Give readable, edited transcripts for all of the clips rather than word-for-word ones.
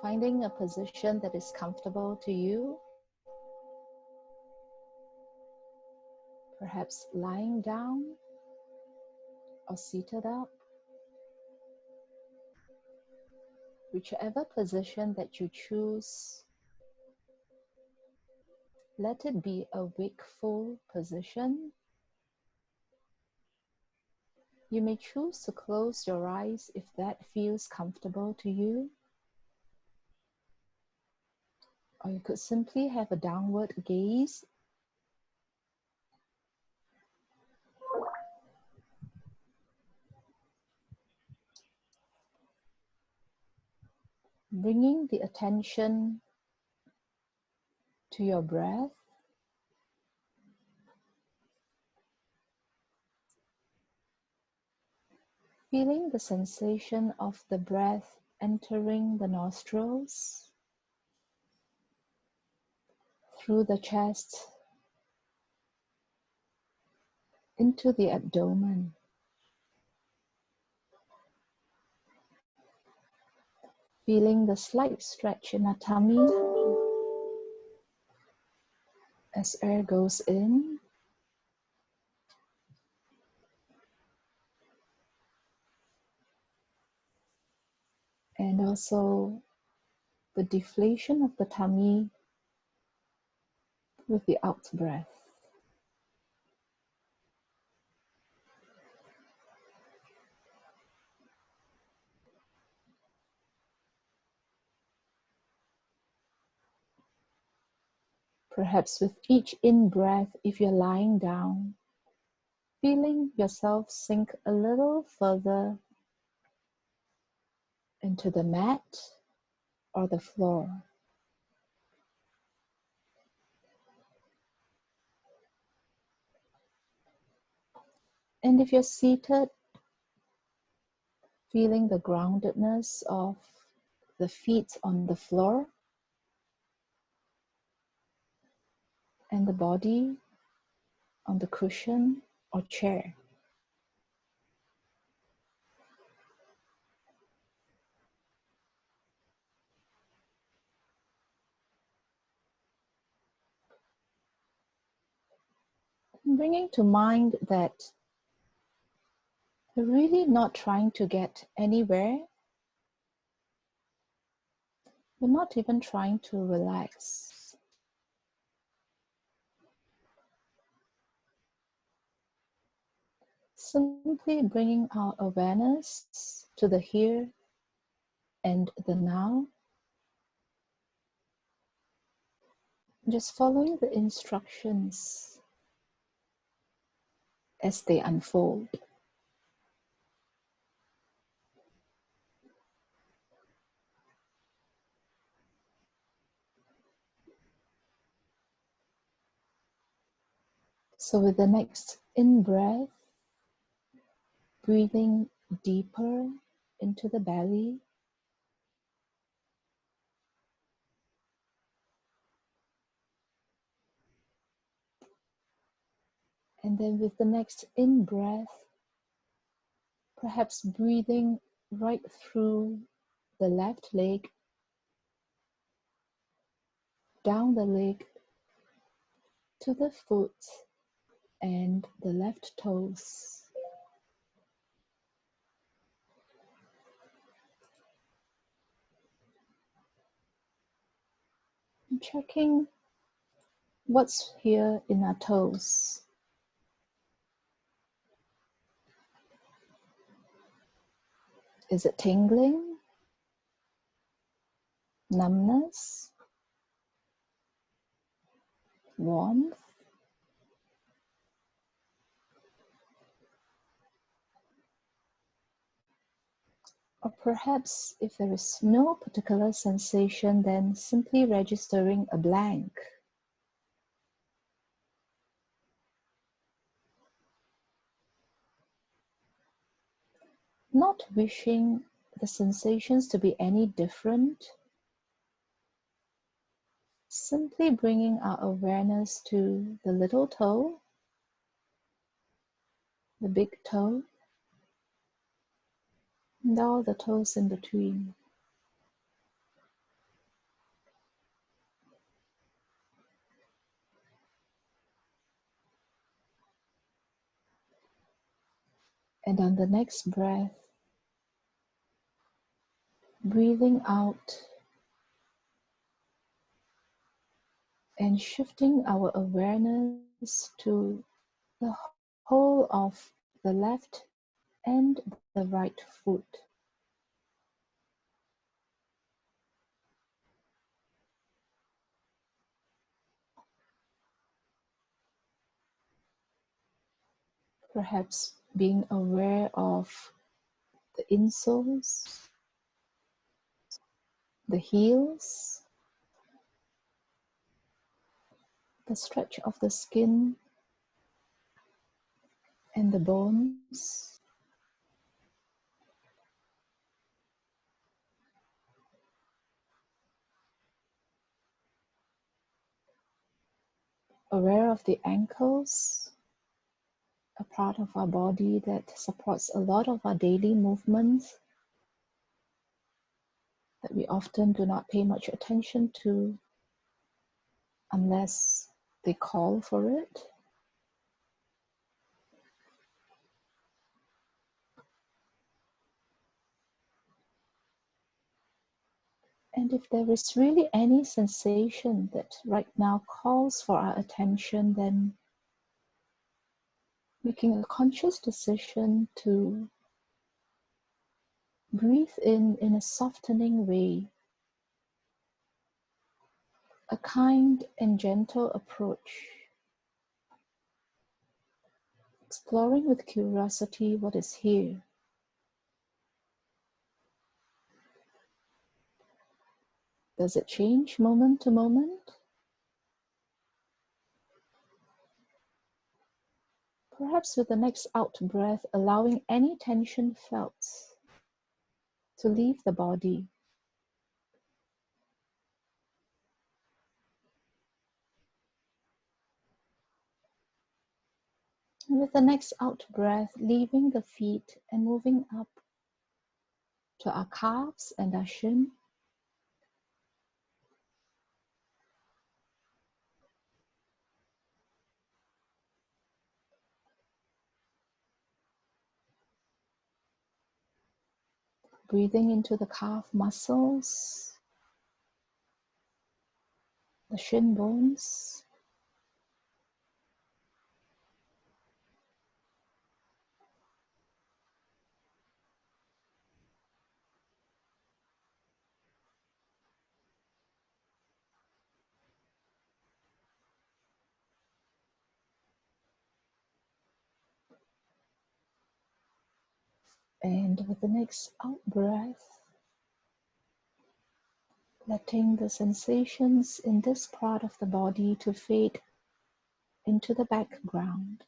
finding a position that is comfortable to you, perhaps lying down or seated up, whichever position that you choose. Let it be a wakeful position. You may choose to close your eyes if that feels comfortable to you. Or you could simply have a downward gaze. Bringing the attention to your breath. Feeling the sensation of the breath entering the nostrils, through the chest, into the abdomen. Feeling the slight stretch in our tummy as air goes in. And also the deflation of the tummy with the out breath. Perhaps with each in-breath, if you're lying down, feeling yourself sink a little further into the mat or the floor. And if you're seated, feeling the groundedness of the feet on the floor and the body on the cushion or chair. And bringing to mind that you're really not trying to get anywhere. You're not even trying to relax. Simply bringing our awareness to the here and the now. Just following the instructions as they unfold. So with the next in-breath, breathing deeper into the belly. And then with the next in-breath, perhaps breathing right through the left leg, down the leg to the foot and the left toes. And checking what's here in our toes. Is it tingling? Numbness? Warmth? Or perhaps if there is no particular sensation, then simply registering a blank. Not wishing the sensations to be any different. Simply bringing our awareness to the little toe, the big toe, and all the toes in between. And on the next breath, breathing out and shifting our awareness to the whole of the left and the right foot. Perhaps being aware of the insoles, the heels, the stretch of the skin and the bones. Aware of the ankles, a part of our body that supports a lot of our daily movements that we often do not pay much attention to unless they call for it. And if there is really any sensation that right now calls for our attention, then making a conscious decision to breathe in a softening way, a kind and gentle approach, exploring with curiosity what is here. Does it change moment to moment? Perhaps with the next out breath, allowing any tension felt to leave the body. And with the next out breath, leaving the feet and moving up to our calves and our shin. Breathing into the calf muscles, the shin bones. And with the next out breath, letting the sensations in this part of the body to fade into the background.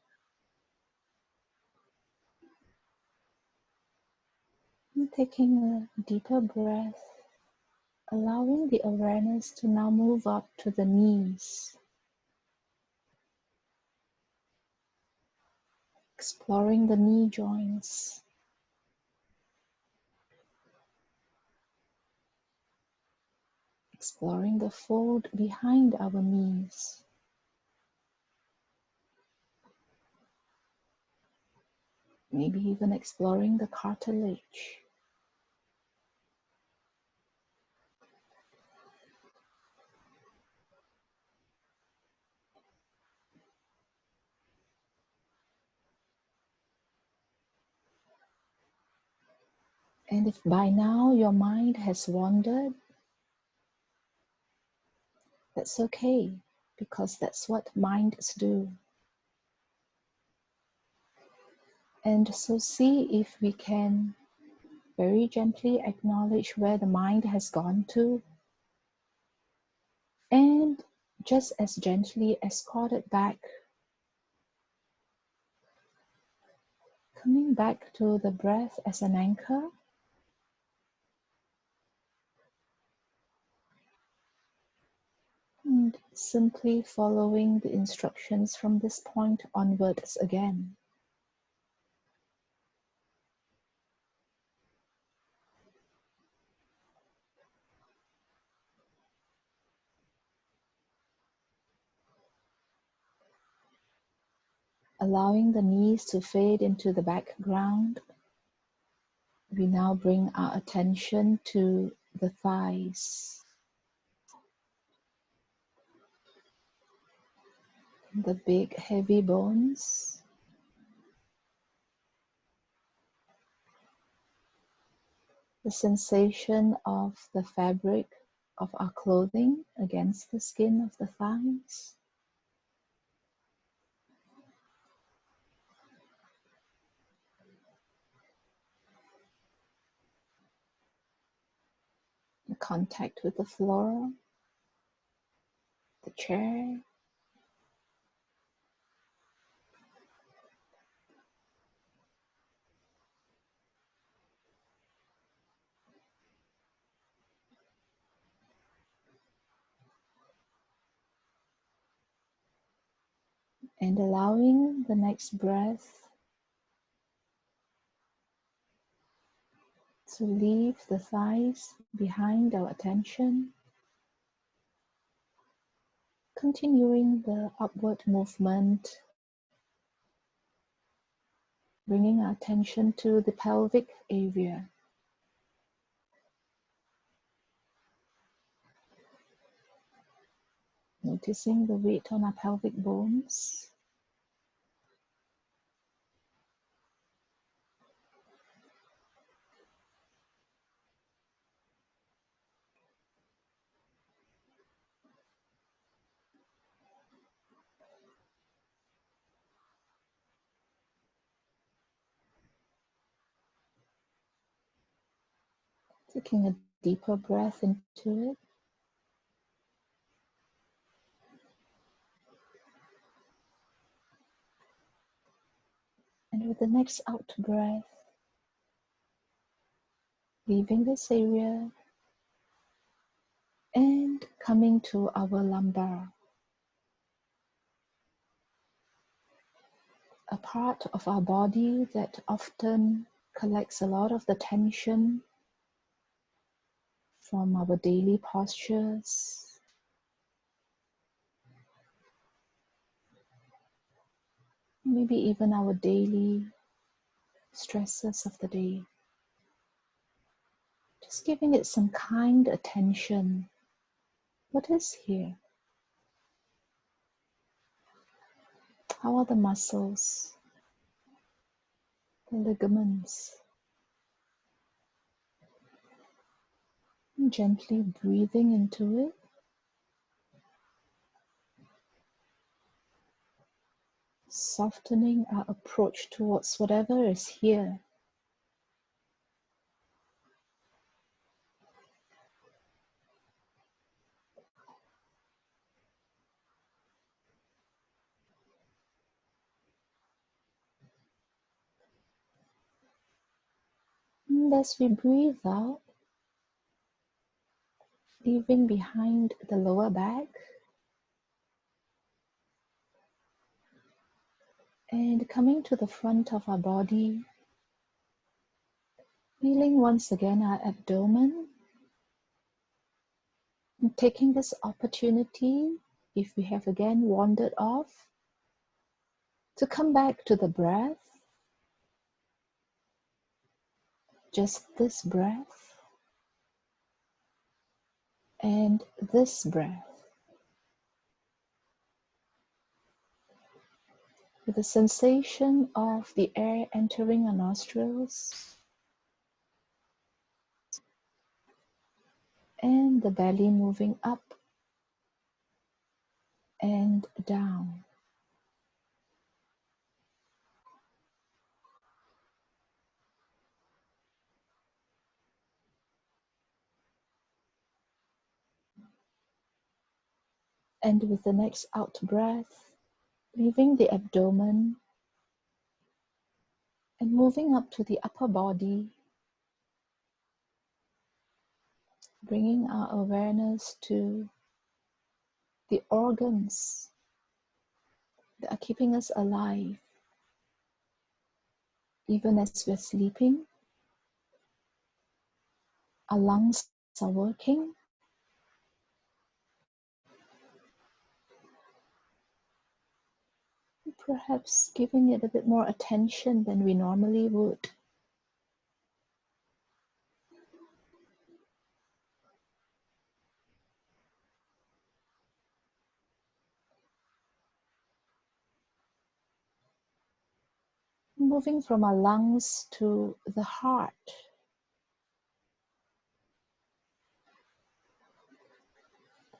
And taking a deeper breath, allowing the awareness to now move up to the knees, exploring the knee joints, exploring the fold behind our knees. Maybe even exploring the cartilage. And if by now your mind has wandered, that's okay, because that's what minds do. And so see if we can very gently acknowledge where the mind has gone to, and just as gently escort it back, coming back to the breath as an anchor. And simply following the instructions from this point onwards again. Allowing the knees to fade into the background, we now bring our attention to the thighs, the big heavy bones. The sensation of the fabric of our clothing against the skin of the thighs. The contact with the floor, the chair. And allowing the next breath to leave the thighs behind our attention, continuing the upward movement, bringing our attention to the pelvic area. Noticing the weight on our pelvic bones. Taking a deeper breath into it. And with the next out breath, leaving this area and coming to our lumbar, a part of our body that often collects a lot of the tension from our daily postures, maybe even our daily stresses of the day. Just giving it some kind attention. What is here? How are the muscles, the ligaments? And gently breathing into it. Softening our approach towards whatever is here. And as we breathe out, leaving behind the lower back and coming to the front of our body, feeling once again our abdomen, and taking this opportunity, if we have again wandered off, to come back to the breath, just this breath and this breath, with the sensation of the air entering our nostrils and the belly moving up and down. And with the next out breath, leaving the abdomen and moving up to the upper body, bringing our awareness to the organs that are keeping us alive. Even as we're sleeping, our lungs are working. Perhaps giving it a bit more attention than we normally would. Moving from our lungs to the heart.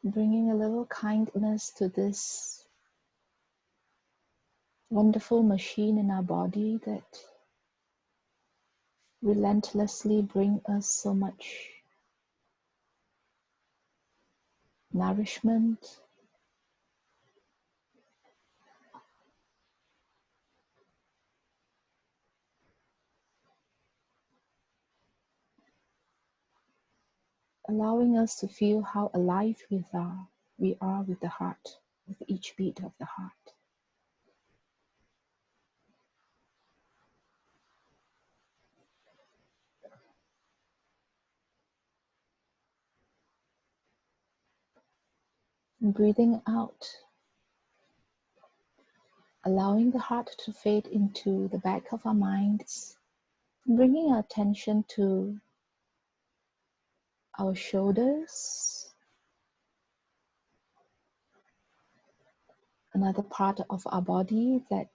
Bringing a little kindness to this wonderful machine in our body that relentlessly bring us so much nourishment, allowing us to feel how alive we are with the heart, with each beat of the heart. And breathing out, allowing the heart to fade into the back of our minds, bringing our attention to our shoulders, another part of our body that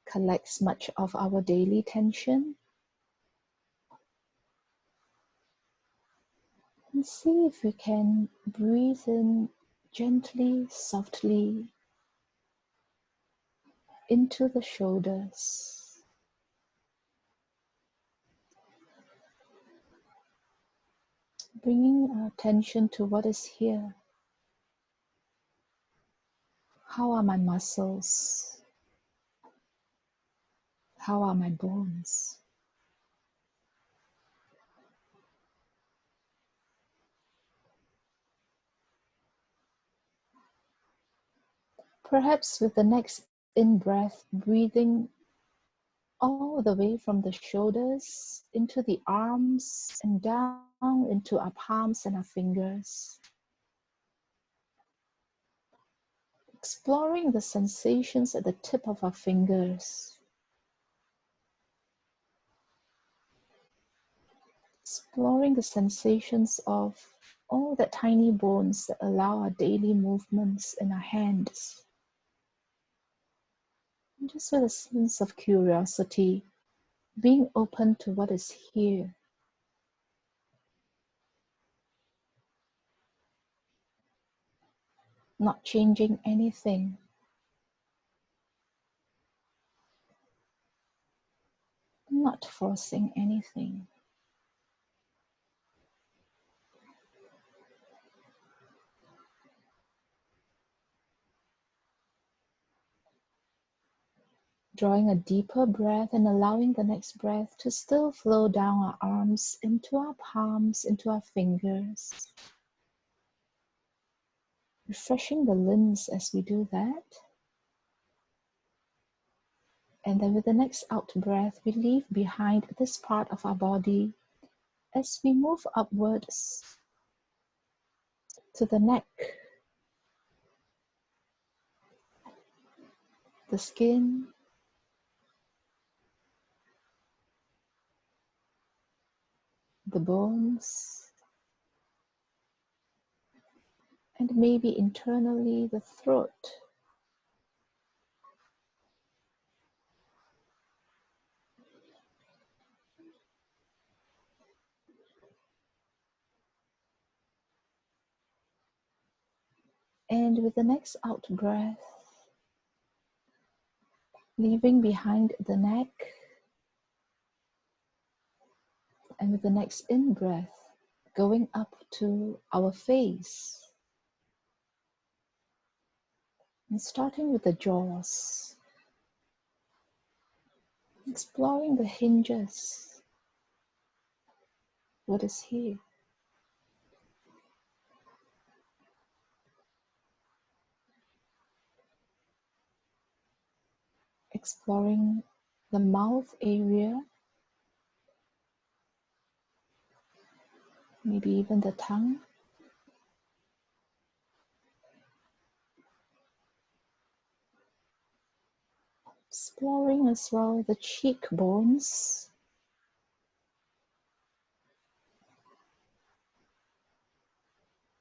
collects much of our daily tension. And see if we can breathe in gently, softly into the shoulders. Bringing our attention to what is here. How are my muscles? How are my bones? Perhaps with the next in-breath, breathing all the way from the shoulders into the arms and down into our palms and our fingers. Exploring the sensations at the tip of our fingers. Exploring the sensations of all the tiny bones that allow our daily movements in our hands. And just with a sense of curiosity, being open to what is here. Not changing anything. Not forcing anything. Drawing a deeper breath and allowing the next breath to still flow down our arms, into our palms, into our fingers. Refreshing the limbs as we do that. And then with the next out breath, we leave behind this part of our body as we move upwards to the neck, the skin, the bones, and maybe internally the throat. And with the next out breath, leaving behind the neck, and with the next in breath, going up to our face. And starting with the jaws, exploring the hinges. What is here? Exploring the mouth area, maybe even the tongue. Exploring as well the cheekbones.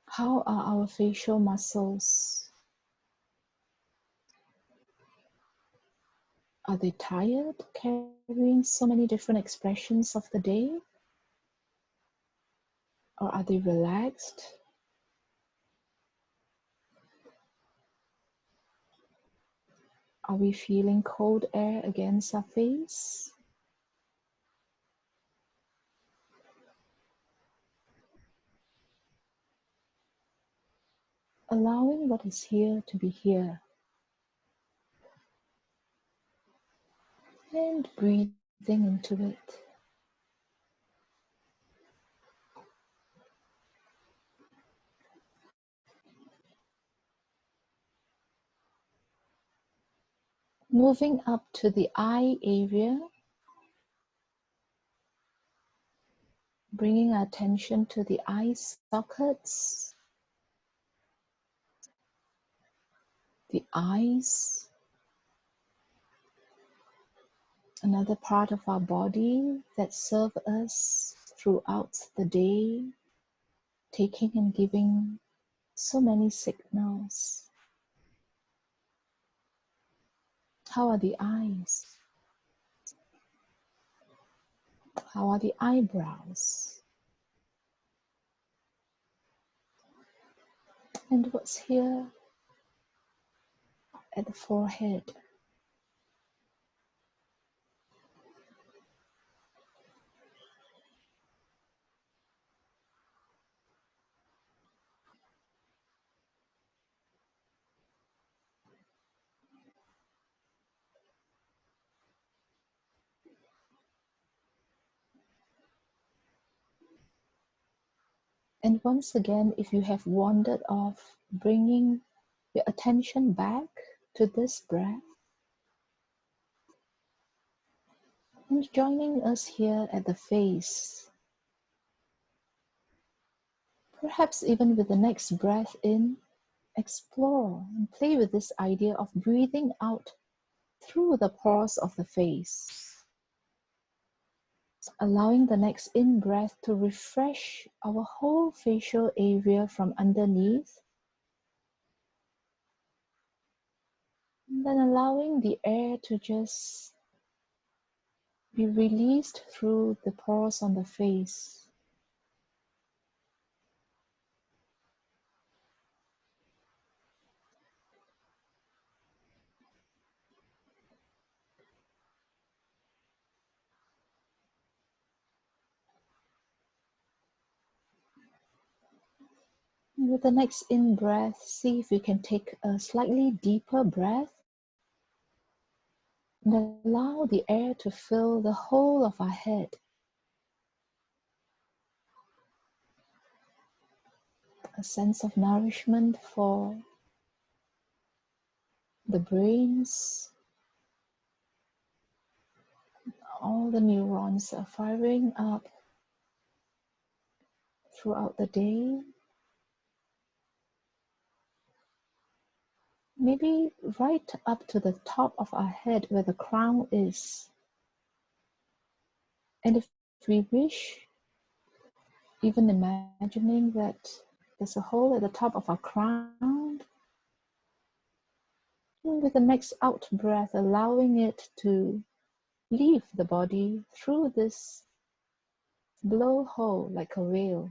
How are our facial muscles? Are they tired, carrying so many different expressions of the day? Or are they relaxed? Are we feeling cold air against our face? Allowing what is here to be here. And breathing into it. Moving up to the eye area, bringing our attention to the eye sockets, the eyes, another part of our body that serve us throughout the day, taking and giving so many signals. How are the eyes? How are the eyebrows? And what's here at the forehead? And once again, if you have wandered off, bringing your attention back to this breath and joining us here at the face. Perhaps even with the next breath in, explore and play with this idea of breathing out through the pores of the face. Allowing the next in-breath to refresh our whole facial area from underneath. And then allowing the air to just be released through the pores on the face. And with the next in-breath, see if you can take a slightly deeper breath and allow the air to fill the whole of our head. A sense of nourishment for the brains. All the neurons are firing up throughout the day. Maybe right up to the top of our head where the crown is. And if we wish, even imagining that there's a hole at the top of our crown, and with the next out breath, allowing it to leave the body through this blowhole like a whale.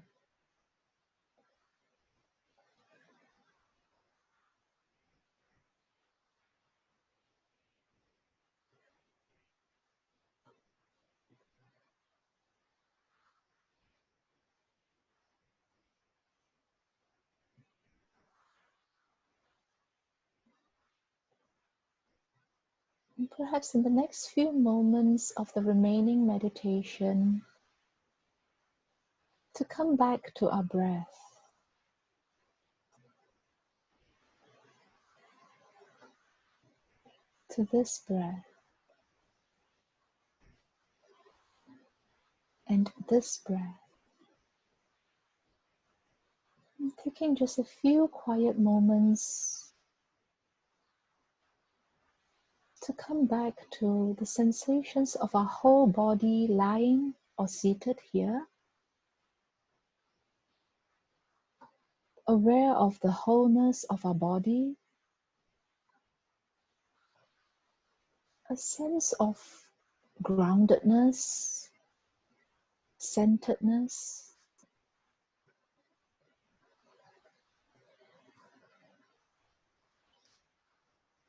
And perhaps in the next few moments of the remaining meditation, to come back to our breath. To this breath and this breath. And taking just a few quiet moments to come back to the sensations of our whole body lying or seated here, aware of the wholeness of our body, a sense of groundedness, centeredness,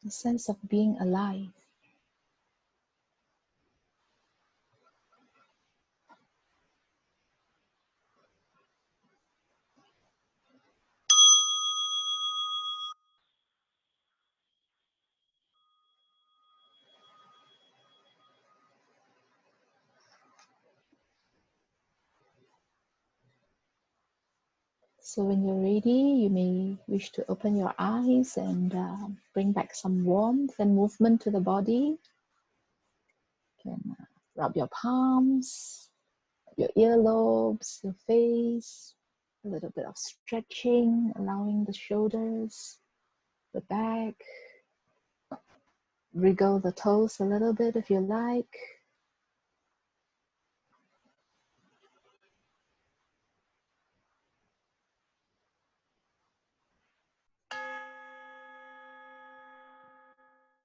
a sense of being alive. So when you're ready, you may wish to open your eyes and bring back some warmth and movement to the body. You can rub your palms, your earlobes, your face, a little bit of stretching, allowing the shoulders, the back. Wriggle the toes a little bit if you like.